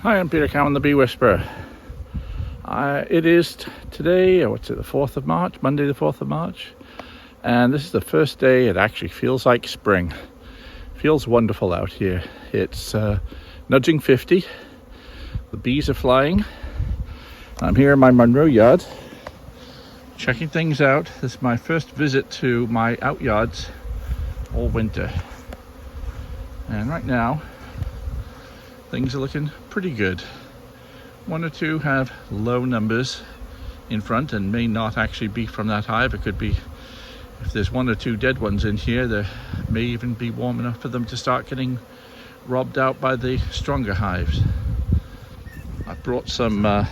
Hi, I'm Peter Cowan, the Bee Whisperer. It is today, the 4th of March, Monday the 4th of March, and this is the first day it actually feels like spring. Feels wonderful out here. It's nudging 50. The bees are flying. I'm here in my Monroe yard, checking things out. This is my first visit to my outyards all winter. And right now, things are looking pretty good. One or two have low numbers in front and may not actually be from that hive. It could be, if there's one or two dead ones in here, there may even be warm enough for them to start getting robbed out by the stronger hives. I brought some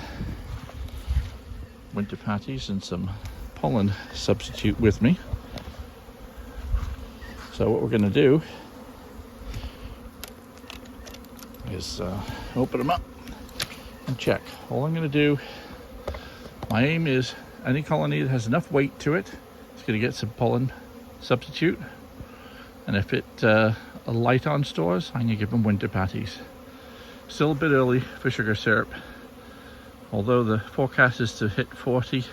winter patties and some pollen substitute with me. So what we're going to do is open them up and check. All I'm going to do, my aim is any colony that has enough weight to it, it's going to get some pollen substitute, and if it light on stores, I'm going to give them winter patties. Still a bit early for sugar syrup, although the forecast is to hit 40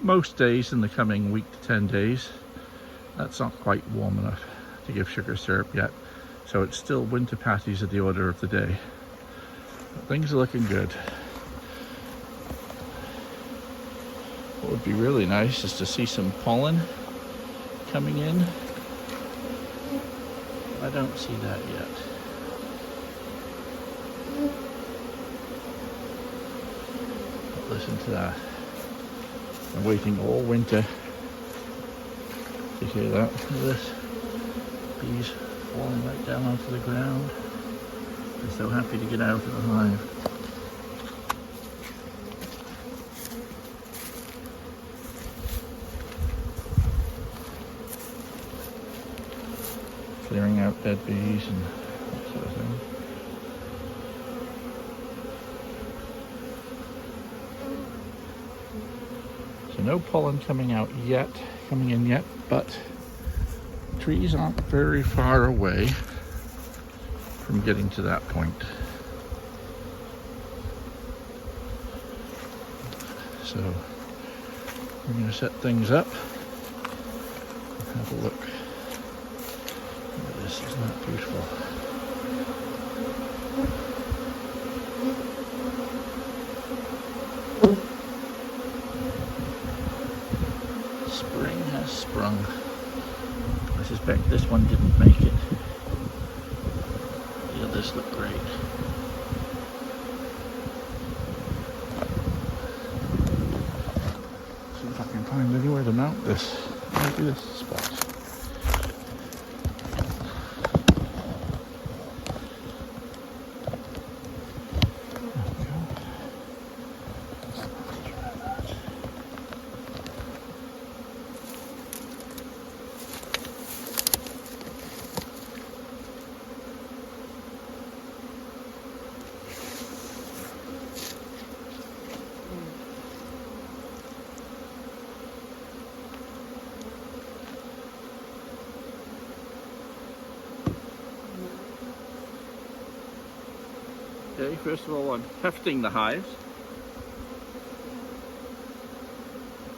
most days in the coming week to 10 days. That's not quite warm enough to give sugar syrup yet. So it's still winter patties at the order of the day. But things are looking good. What would be really nice is to see some pollen coming in. I don't see that yet. But listen to that. I'm waiting all winter to hear that. Look at this. Bees falling right down onto the ground. They're so happy to get out of the hive. Clearing out dead bees and that sort of thing. So no pollen coming in yet, but trees aren't very far away from getting to that point. So we're going to set things up and have a look. Look at this, isn't that beautiful? Spring has sprung. I suspect this one didn't make it. The others look great. See if I can find anywhere to mount this. Maybe this spot. Okay, first of all, I'm hefting the hives.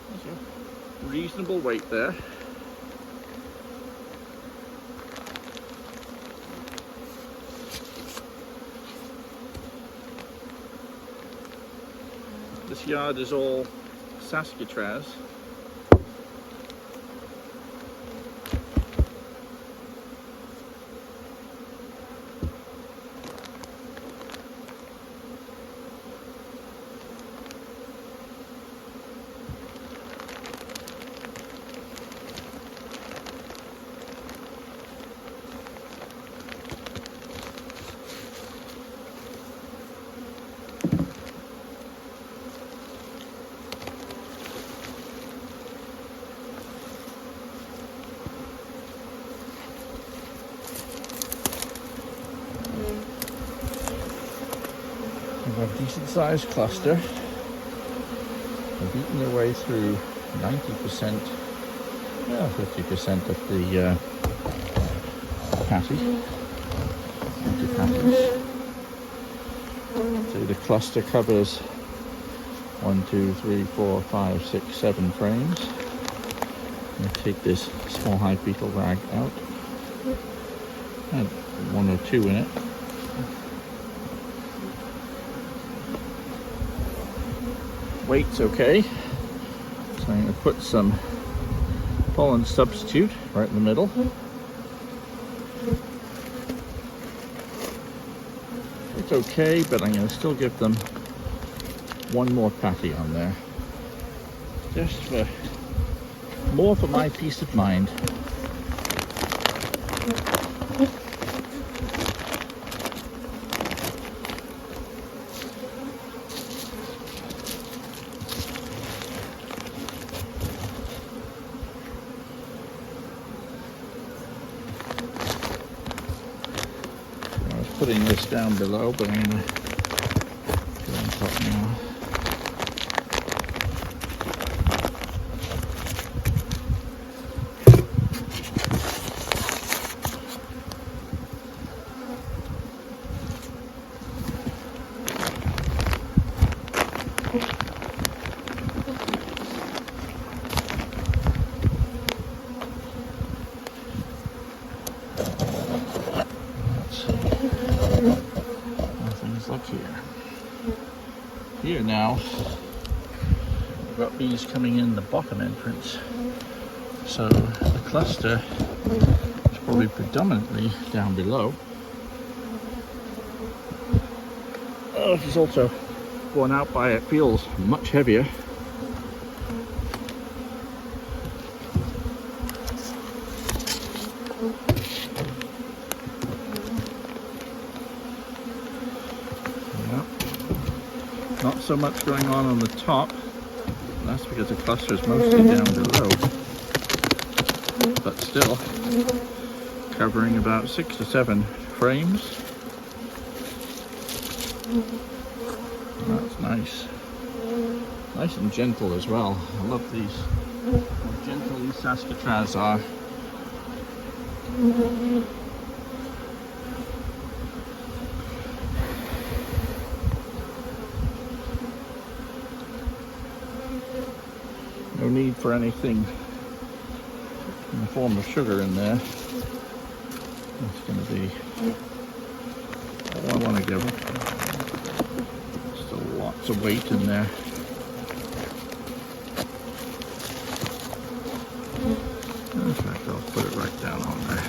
There's a reasonable weight there. This yard is all saskatraz. A decent sized cluster. They've eaten their way through 90%, well, 50% of the patty. Empty patties. the cluster covers 1, 2, 3, 4, 5, 6, 7 frames. I'm going to take this small hive beetle rag out. I had 1 or 2 in it. Weight's okay. So I'm going to put some pollen substitute right in the middle. It's okay, but I'm going to still give them 1 more patty on there. Just for more for my peace of mind. Putting this down below, but I'm going to go on top now. Look here. Here now, we've got bees coming in the bottom entrance. So the cluster is probably predominantly down below. Oh, she's also going out by it feels much heavier. Not so much going on the top. That's because the cluster is mostly down below. But still, covering about 6 to 7 frames. That's nice. Nice and gentle as well. I love these. How gentle these saskatraz are. No need for anything in the form of sugar in there. That's going to be all I want to give them. Still lots of weight in there. In fact, I'll put it right down on there,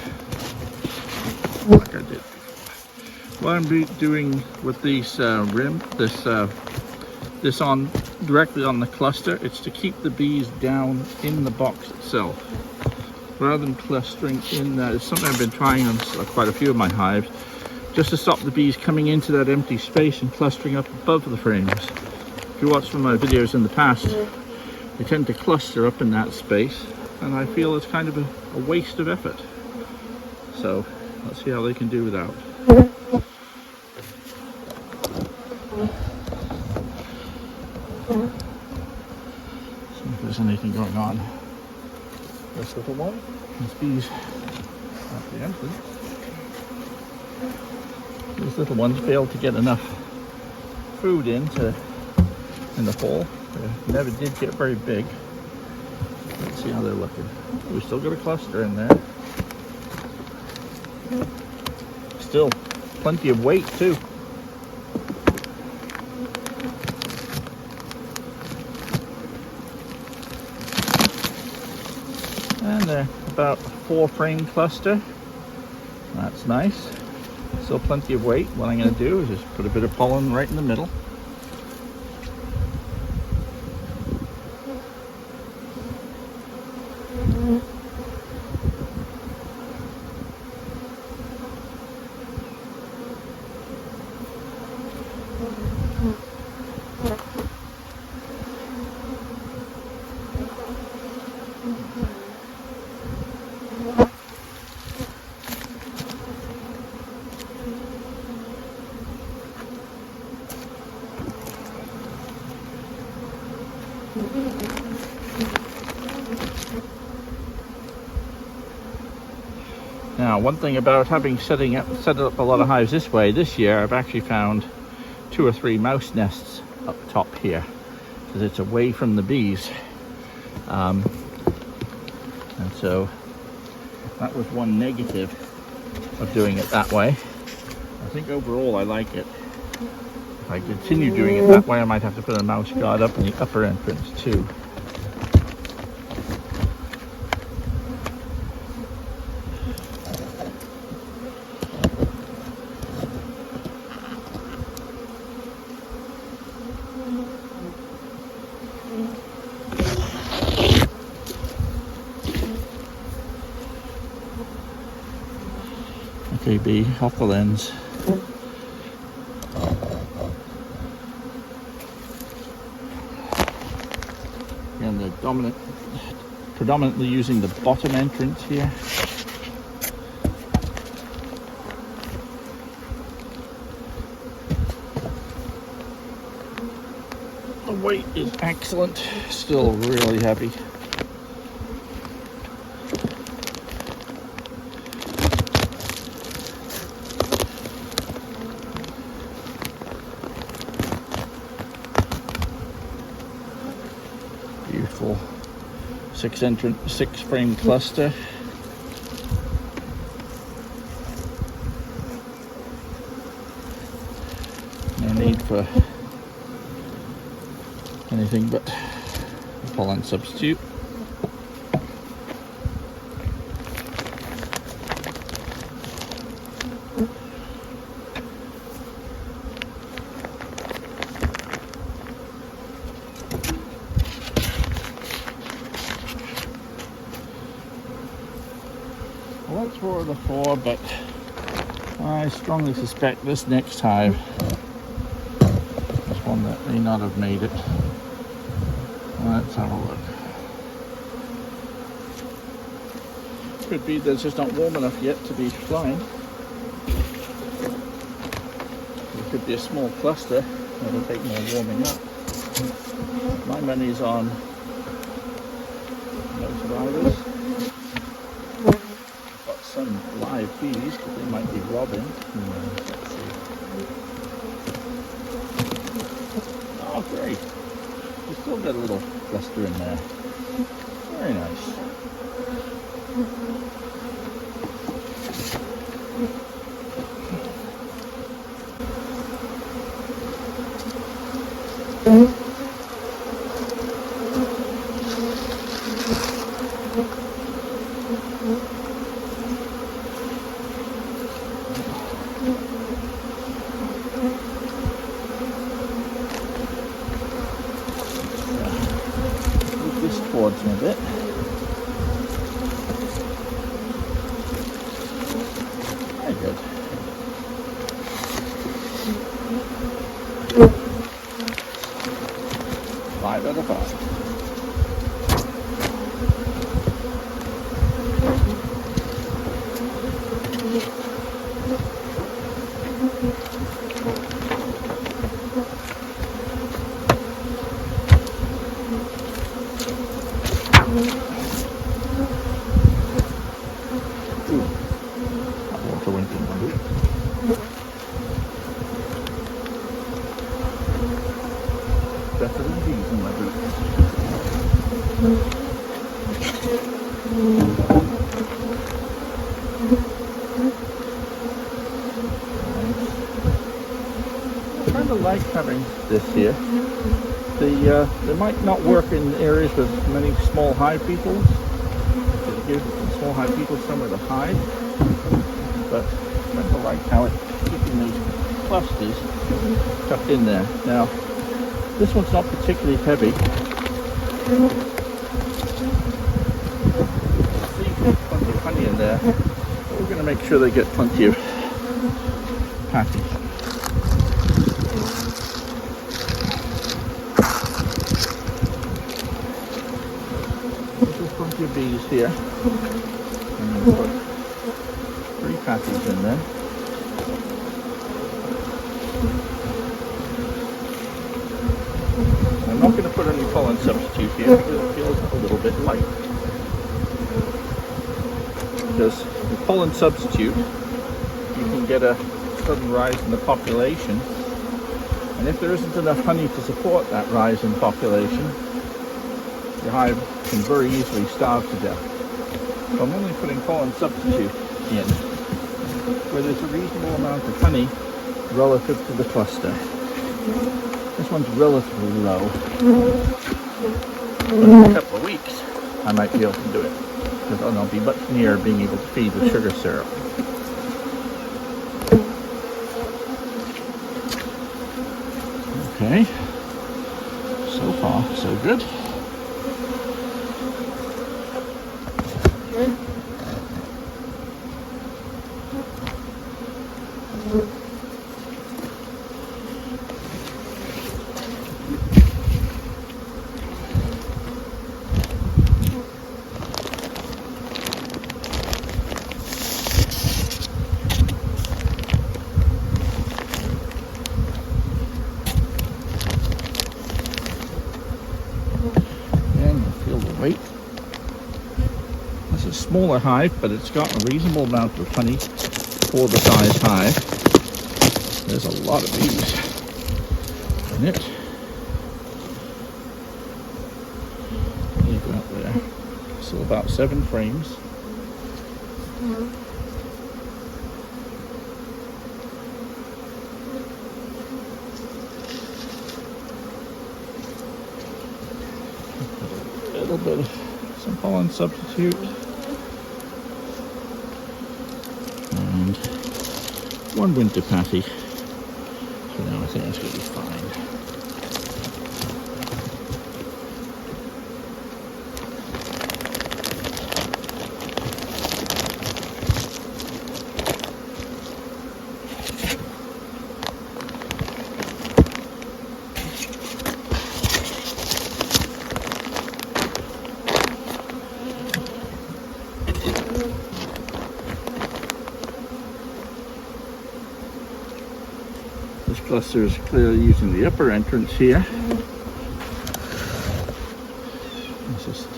like I did before. What I'm doing with these this on directly on the cluster, it's to keep the bees down in the box itself rather than clustering in there. It's something I've been trying on quite a few of my hives, just to stop the bees coming into that empty space and clustering up above the frames. If you watch some of my videos in the past, they tend to cluster up in that space, and I feel it's kind of a waste of effort. So let's see how they can do without. See if there's anything going on. This little one, these bees at the entrance. These little ones failed to get enough food in the hole. They never did get very big. Let's see how they're looking. We still got a cluster in there. Still plenty of weight too. And they're about a 4-frame cluster. That's nice. Still plenty of weight. What I'm going to do is just put a bit of pollen right in the middle. Now, one thing about having set up a lot of hives this way, this year I've actually found 2 or 3 mouse nests up top here because it's away from the bees. And so that was one negative of doing it that way. I think overall I like it. If I continue doing it that way, I might have to put a mouse guard up in the upper entrance too. Okay, bee, off the lens. And they're predominantly using the bottom entrance here. The weight is excellent, still really heavy. Beautiful 6 frame cluster. No need for anything but a pollen substitute. Well, that's 4 of the 4, but I strongly suspect this next hive is one that may not have made it. Let's have a look. Could be that it's just not warm enough yet to be flying. It could be a small cluster that'll take more warming up. My money's on no survivors. Got some live bees, but they might be robbing. Let's see. Oh, great. We still got a little cluster in there. Very nice. Move this towards me a bit. Very good. Five out of 5. Water went in my boot. Better than bees in my boot. I kind of like having this here. They might not work in areas with many small hive beetles. It gives small hive beetles somewhere to hide. But I kind of like how it's keeping these clusters tucked in there. Now, this one's not particularly heavy. See, plenty of honey in there. But we're going to make sure they get plenty of patties. There's plenty of bees here. And we'll put 3 patties in there. I'm not going to put any pollen substitute here because it feels a little bit light. Because with pollen substitute, you can get a sudden rise in the population And if there isn't enough honey to support that rise in population, your hive can very easily starve to death. So I'm only putting pollen substitute in where there's a reasonable amount of honey relative to the cluster. This one's relatively low, but in a couple of weeks I might be able to do it, because then I'll be much nearer being able to feed with sugar syrup. Okay, so far so good. Wait, this is a smaller hive, but it's got a reasonable amount of honey for the size hive. There's a lot of bees in it. You've got there, still about 7 frames. A little bit of some pollen substitute, and 1 winter patty. So now I think that's going to be fine. This cluster is clearly using the upper entrance here. It's just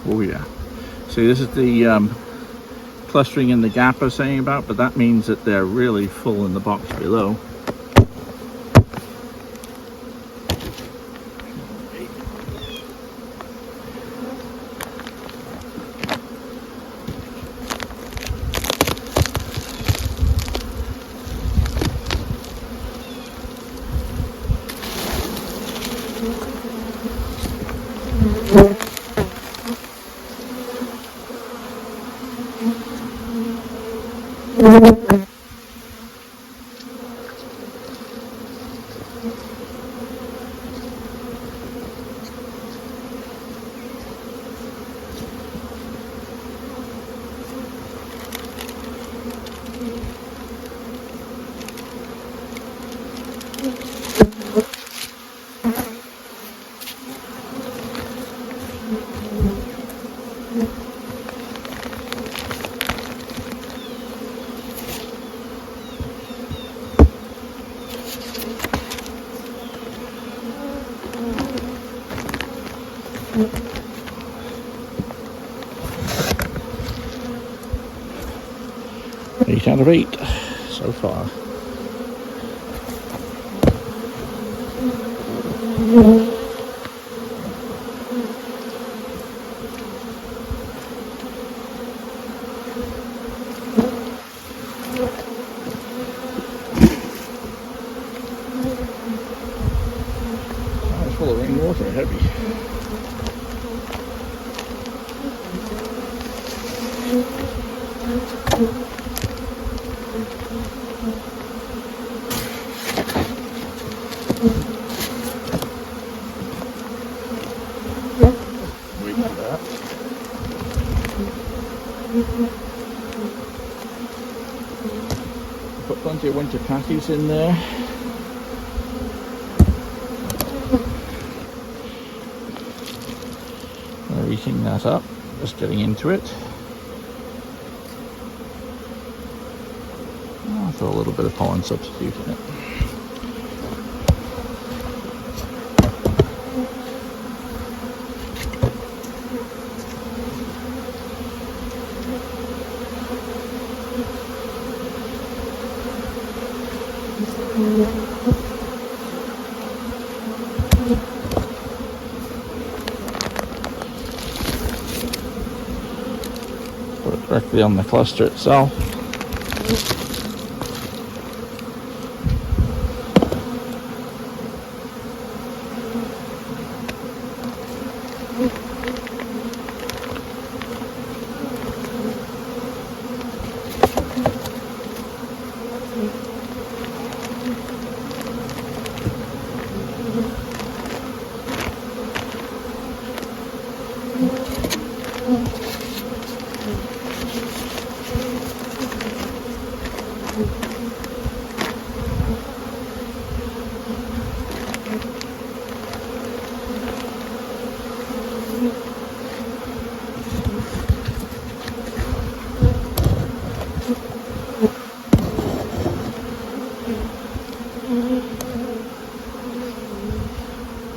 oh yeah. See, this is the clustering in the gap I was saying about, but that means that they're really full in the box below. Eight out of 8 so far. It's full of rainwater, heavy. Wait for that. Put plenty of winter patties in there. They're eating that up, just getting into it. throw a little bit of pollen substitute in it. Put it directly on the cluster itself.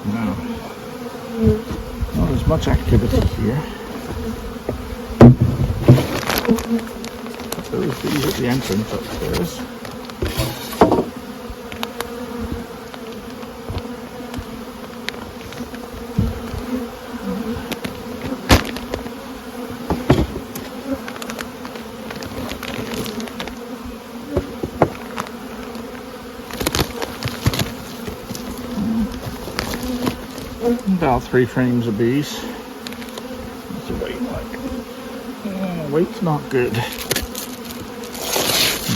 Now, not as much activity here. Those bees at the entrance upstairs. About 3 frames of bees. What's the weight like? Oh, weight's not good.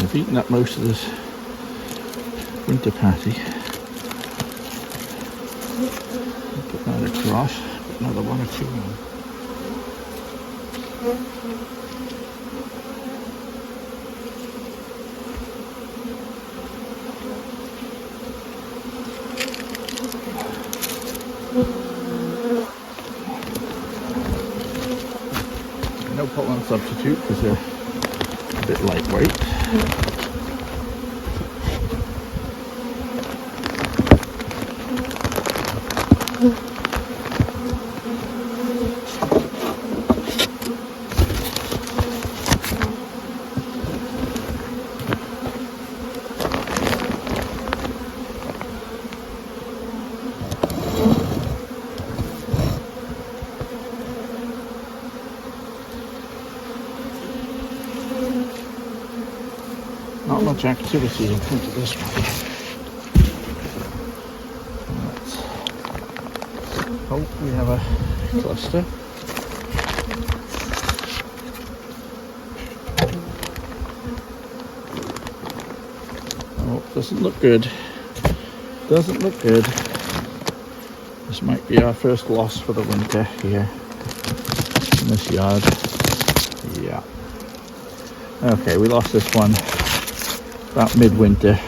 They've eaten up most of this winter patty. Put that across. Put another 1 or 2 on. No pollen substitute because they're a bit lightweight. Not much activity in front of this one. Let's hope we have a cluster. Oh, doesn't look good. Doesn't look good. This might be our first loss for the winter here in this yard. Yeah. Okay, we lost this one about midwinter.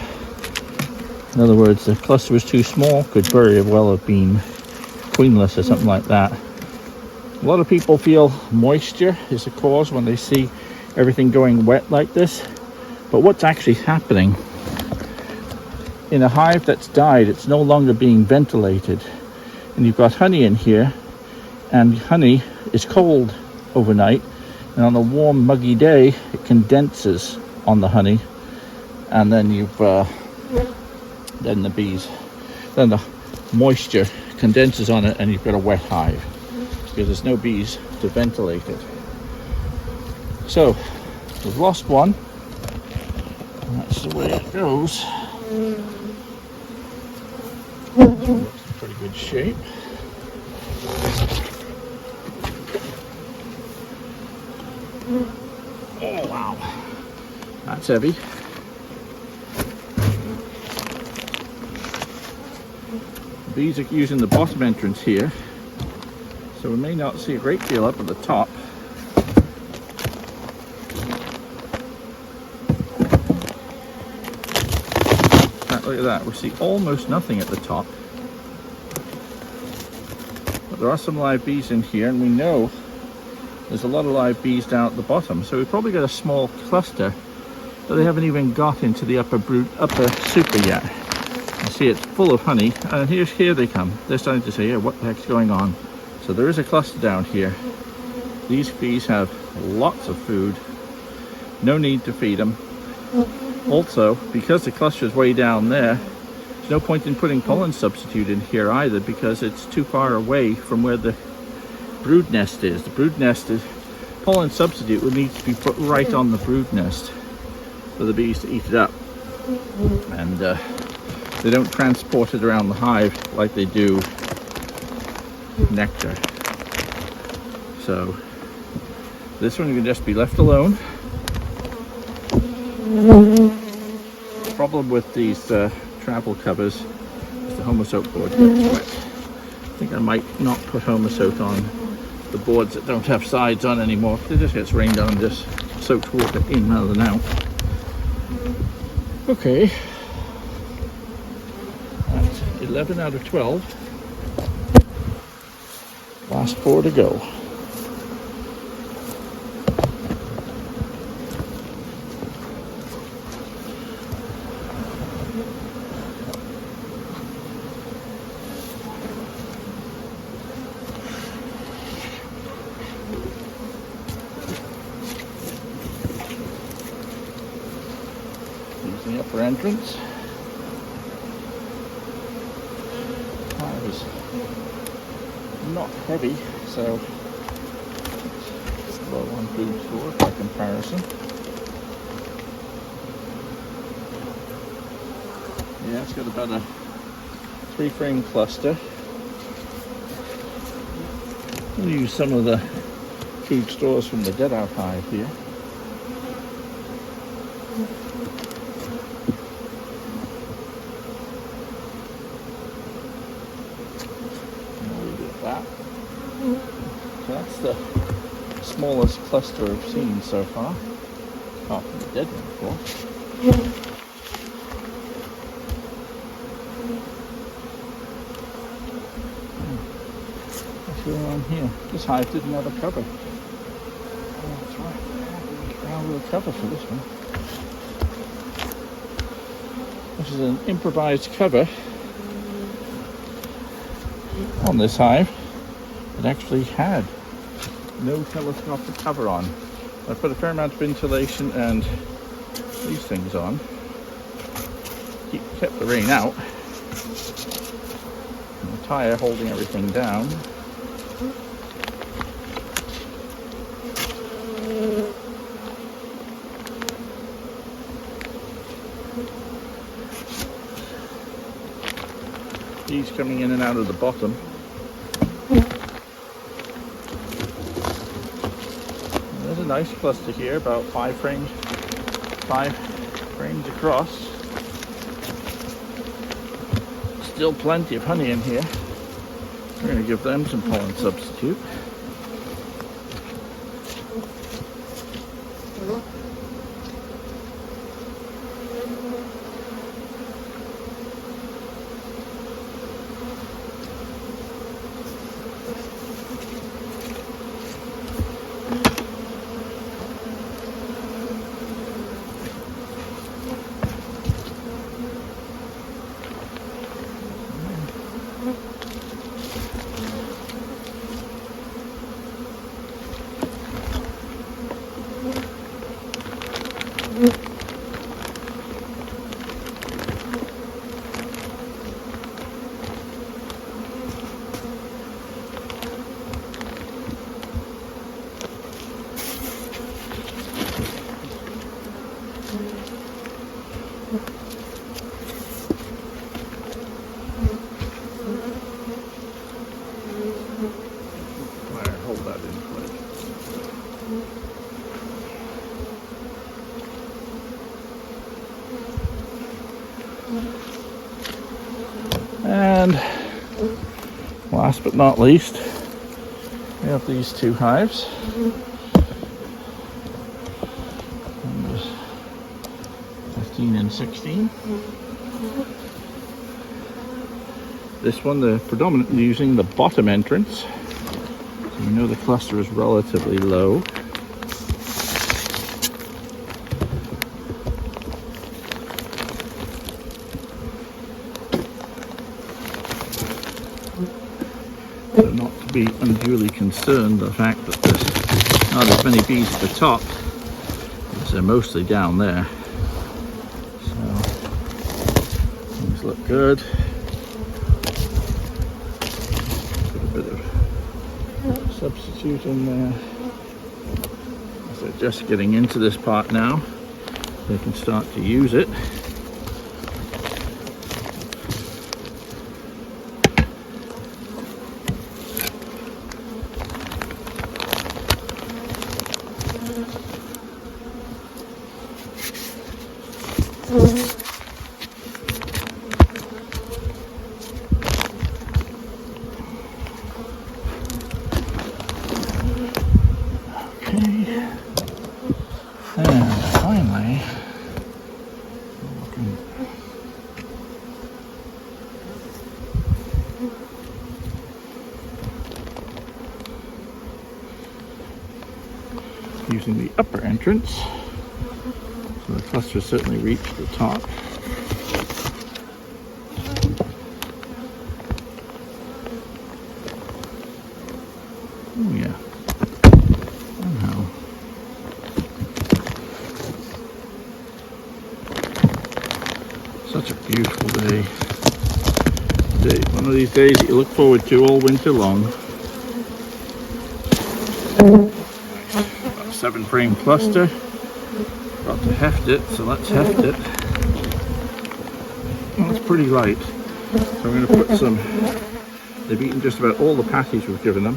In other words, the cluster was too small, could very well have been queenless or something like that. A lot of people feel moisture is the cause when they see everything going wet like this. But what's actually happening in a hive that's died, it's no longer being ventilated. And you've got honey in here, and honey is cold overnight. And on a warm, muggy day, it condenses on the honey. And then then the moisture condenses on it, and you've got a wet hive because there's no bees to ventilate it. So we've lost one. And that's the way it goes. Looks in pretty good shape. Oh wow, that's heavy. Bees are using the bottom entrance here, so we may not see a great deal up at the top. Look at that, we see almost nothing at the top. But there are some live bees in here, and we know there's a lot of live bees down at the bottom, so we've probably got a small cluster. but they haven't even got into the upper super yet. You see it's full of honey, and here they come. They're starting to say, yeah, what the heck's going on? So there is a cluster down here. These bees have lots of food, no need to feed them. Also, because the cluster is way down there, there's no point in putting pollen substitute in here either, because it's too far away from where the brood nest is. The brood nest is, pollen substitute would need to be put right on the brood nest for the bees to eat it up. And they don't transport it around the hive like they do nectar. So this one can just be left alone. The problem with these travel covers is the homosote board gets wet. I think I might not put homosote on the boards that don't have sides on anymore. It just gets rained on and just soaks water in rather than out. Okay, that's 11 out of 12. Last 4 to go. The upper entrance. Hive is not heavy, so it's low on food score by comparison. Yeah, it's got about a 3-frame cluster. We'll use some of the food stores from the dead out hive here. That. So that's the smallest cluster I've seen so far, apart from the dead one, of course. What's going on here? This hive didn't have a cover. Oh, that's right. Round with a cover for this one. This is an improvised cover on this hive. It actually had no telescopic cover on. I put a fair amount of insulation and these things on. Kept the rain out. And the tire holding everything down. Bees coming in and out of the bottom. There's a nice cluster here, about 5 frames across. Still plenty of honey in here. We're going to give them some pollen substitute. Hold that in place. And last but not least, we have these 2 hives. Numbers 15 and 16. This one, they're predominantly using the bottom entrance. So you know the cluster is relatively low. be unduly concerned the fact that there's not as many bees at the top, because they're mostly down there. So things look good. Put a bit of substitute in there. As they're just getting into this part now, they can start to use it. And finally, using the upper entrance, so the cluster certainly reached the top. Oh yeah, somehow. Such a beautiful day. One of these days that you look forward to all winter long. About a 7-frame cluster. Got to heft it, so let's heft it. Well, it's pretty light. So I'm going to put some, they've eaten just about all the patties we've given them.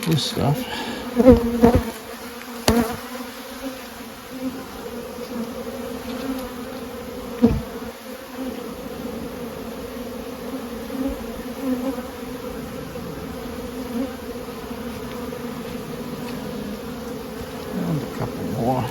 This stuff. And a couple more.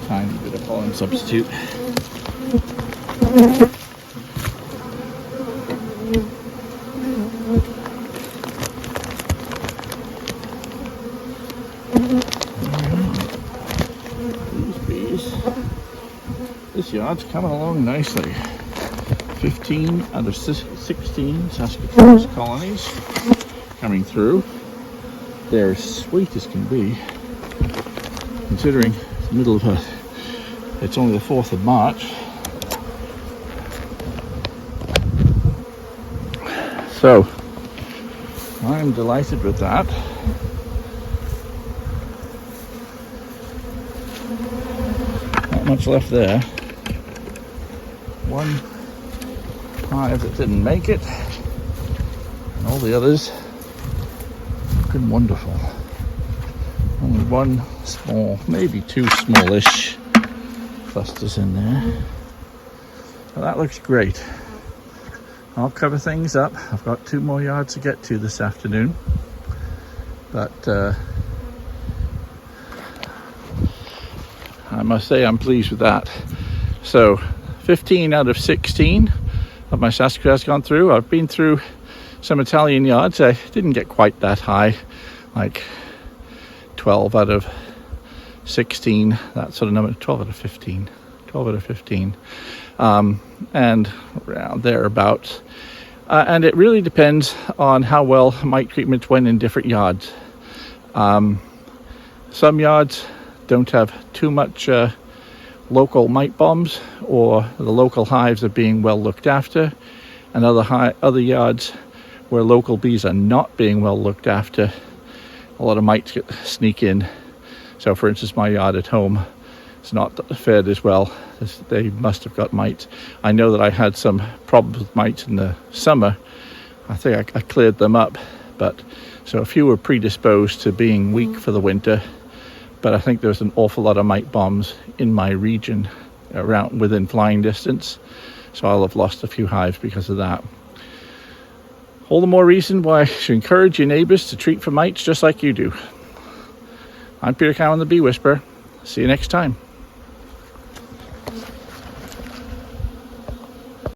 Tiny bit of pollen substitute. These bees. This yard's coming along nicely. 15 out of 16 saskatraz colonies coming through. They're as sweet as can be, considering it's the middle of it's only the 4th of March. So I'm delighted with that. Not much left there. One hive that didn't make it, and all the others looking wonderful. Only one small, maybe two smallish clusters in there. Well, that looks great. I'll cover things up. I've got 2 more yards to get to this afternoon, but I must say I'm pleased with that. So 15 out of 16 of my saskatraz gone through. I've been through some Italian yards. I didn't get quite that high, like 12 out of 16, that sort of number. 12 out of 15, and around thereabouts. And it really depends on how well mite treatments went in different yards. Some yards don't have too much local mite bombs, or the local hives are being well looked after, and other yards where local bees are not being well looked after, a lot of mites sneak in. So for instance, my yard at home is not fared as well. They must have got mites. I know that I had some problems with mites in the summer. I think I cleared them up, but so a few were predisposed to being weak for the winter. But I think there's an awful lot of mite bombs in my region around within flying distance. So I'll have lost a few hives because of that. All the more reason why I should encourage your neighbours to treat for mites just like you do. I'm Peter Cowan, the Bee Whisperer. See you next time.